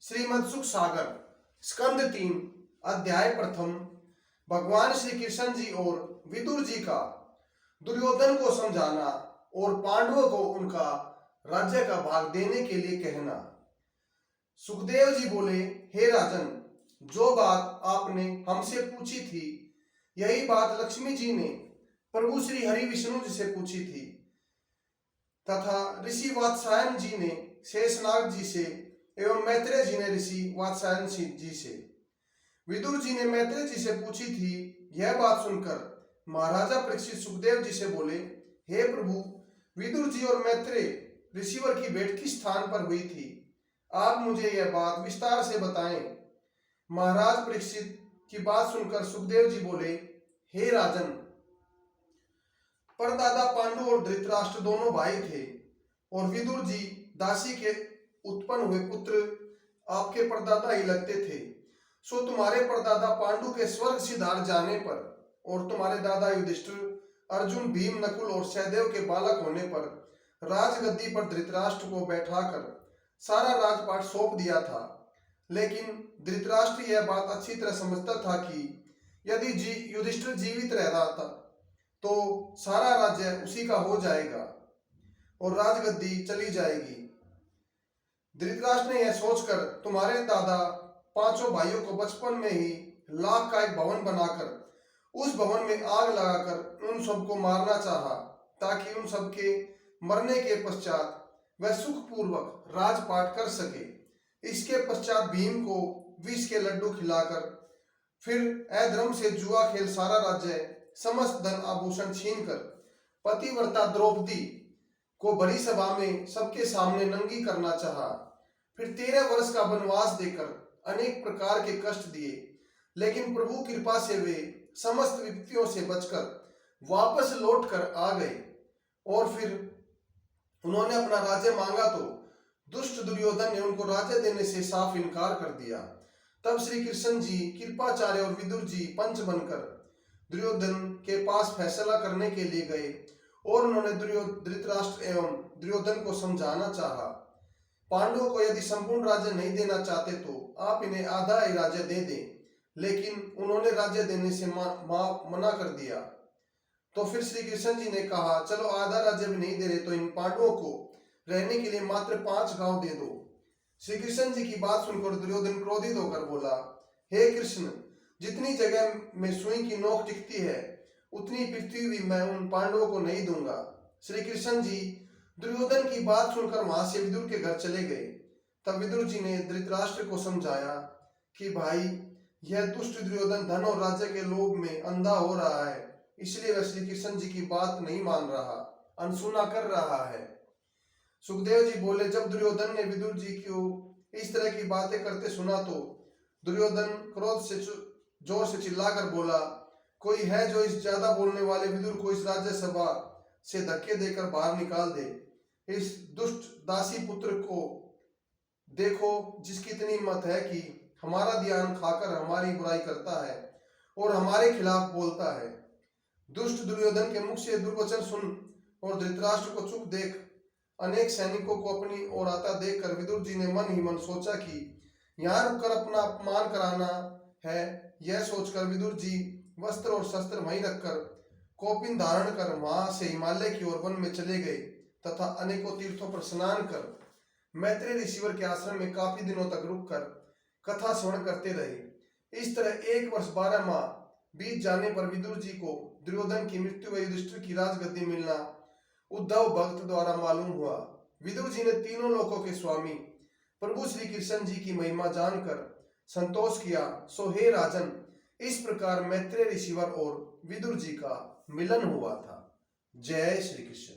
श्रीमद् सुख सागर स्कंद 3 अध्याय प्रथम। भगवान श्री कृष्ण जी और विदुर जी का दुर्योधन को समझाना और पांडवों को उनका राज्य का भाग देने के लिए कहना। सुखदेव जी बोले, हे राजन, जो बात आपने हमसे पूछी थी यही बात लक्ष्मी जी ने प्रभु श्री हरि विष्णु जी से पूछी थी तथा ऋषि वात्सायन जी ने शेषनाग जी से एवं मैत्रेय जी ने ऋषि वात्सायन जी से। विदुर जी ने मैत्रेय जी से पूछी थी। यह बात सुनकर महाराजा परीक्षित सुखदेव जी से बोले, हे प्रभु, विदुर जी और मैत्रेय ऋषिवर की भेंट किस स्थान पर हुई थी? आप मुझे यह बात विस्तार से बताएं। महाराज परीक्षित की बात सुनकर सुखदेव जी बोले, हे राजन, परदादा पांडु और धृतराष्ट्र दोनों भाई थे और विदुर जी दासी के उत्पन्न हुए पुत्र आपके परदादा ही लगते थे। सो तुम्हारे परदादा पांडु के स्वर्ग सिधार जाने पर और तुम्हारे दादा युधिष्ठिर, अर्जुन, भीम, नकुल और सहदेव के बालक होने पर राजगद्दी पर धृतराष्ट्र को बैठाकर सारा राजपाट सौंप दिया था। लेकिन धृतराष्ट्र यह बात अच्छी तरह समझता था कि यदि युधिष्ठिर जीवित रह रहा था तो सारा राज्य उसी का हो जाएगा और राजगद्दी चली जाएगी। धृतराष्ट्र ने यह सोचकर तुम्हारे दादा पांचों भाइयों को बचपन में ही लाख का एक भवन बनाकर उस भवन में आग लगाकर उन सबको मारना चाहा, ताकि उन सबके मरने के पश्चात वह सुखपूर्वक राजपाट कर सके। इसके पश्चात भीम को विष के लड्डू खिलाकर फिर अधर्म से जुआ खेल सारा राज्य, समस्त धन आभूषण छीनकर पतिव्रता द्रौपदी को बड़ी सभा में सबके सामने नंगी करना चाहा। फिर 13 वर्ष का वनवास देकर अनेक प्रकार के कष्ट दिए, लेकिन प्रभु कृपा से वे समस्त विपत्तियों से बचकर वापस लौट कर आ गए। और फिर उन्होंने अपना राज्य मांगा तो दुष्ट दुर्योधन ने उनको राज्य देने से साफ इनकार कर दिया। तब श्री कृष्ण जी कृपाचार्य और विदुर जी पंच बनकर दुर्योधन के पास फैसला करने के लिए गए और उन्होंने धृतराष्ट्र एवं दुर्योधन को समझाना चाहा। पांडवों को यदि संपूर्ण राज्य नहीं देना चाहते तो आप इन्हें आधा ही राज्य दे दें, लेकिन उन्होंने राज्य देने से मना कर दिया। तो फिर श्री कृष्ण जी ने कहा, चलो आधा राज्य भी नहीं दे रहे तो इन पांडवों को रहने के लिए मात्र 5 गांव दे दो। श्री कृष्ण जी की बात सुनकर दुर्योधन क्रोधित होकर बोला, हे कृष्ण, जितनी जगह में सुई की नोक टिकती है उतनी पृथ्वी भी मैं उन पांडवों को नहीं दूंगा। श्री कृष्ण जी दुर्योधन की बात सुनकर वहां से विदुर के घर चले गए। तब विदुर जी ने धृतराष्ट्र को समझाया कि भाई, यह दुष्ट दुर्योधन धन और राज्य के लोभ में अंधा हो रहा है, इसलिए वह श्री कृष्ण जी की बात नहीं मान रहा, अनसुना कर रहा है। सुखदेव जी बोले, जब दुर्योधन ने विदुर जी को इस तरह की बातें करते सुना तो दुर्योधन क्रोध से जोर से चिल्लाकर बोला, कोई है जो इस ज्यादा बोलने वाले विदुर को इस राज्य सभा से धक्के देकर बाहर निकाल दे। इस दुष्ट दासी पुत्र को देखो, जिसकी इतनी हिम्मत है कि हमारा ध्यान खाकर हमारी बुराई करता है और हमारे खिलाफ बोलता है। दुष्ट दुर्योधन के मुख से दुर्वचन सुन और धृतराष्ट्र को चुप देख अनेक सैनिकों को अपनी ओर आता देखकर विदुर जी ने मन ही मन सोचा कि यहाँ रुककर अपना अपमान कराना है। यह सोचकर विदुर जी वस्त्र और शस्त्र वहीं रखकर कौपिन धारण कर वहां से हिमालय की ओर वन में चले गए तथा अनेकों तीर्थों पर स्नान कर मैत्रेय ऋषिवर के आश्रम में काफी दिनों तक रुककर कथा श्रवण करते रहे। इस तरह 1 वर्ष 12 माह बीत जाने पर विदुर जी को दुर्योधन की मृत्यु व युधिष्ठिर की राजगद्दी मिलना उद्धव भक्त द्वारा मालूम हुआ। विदुर जी ने तीनों लोकों के स्वामी प्रभु श्री कृष्ण जी की महिमा जानकर संतोष किया। सो हे राजन, इस प्रकार मैत्रेय ऋषिवर और विदुर जी का मिलन हुआ था। जय श्री कृष्ण।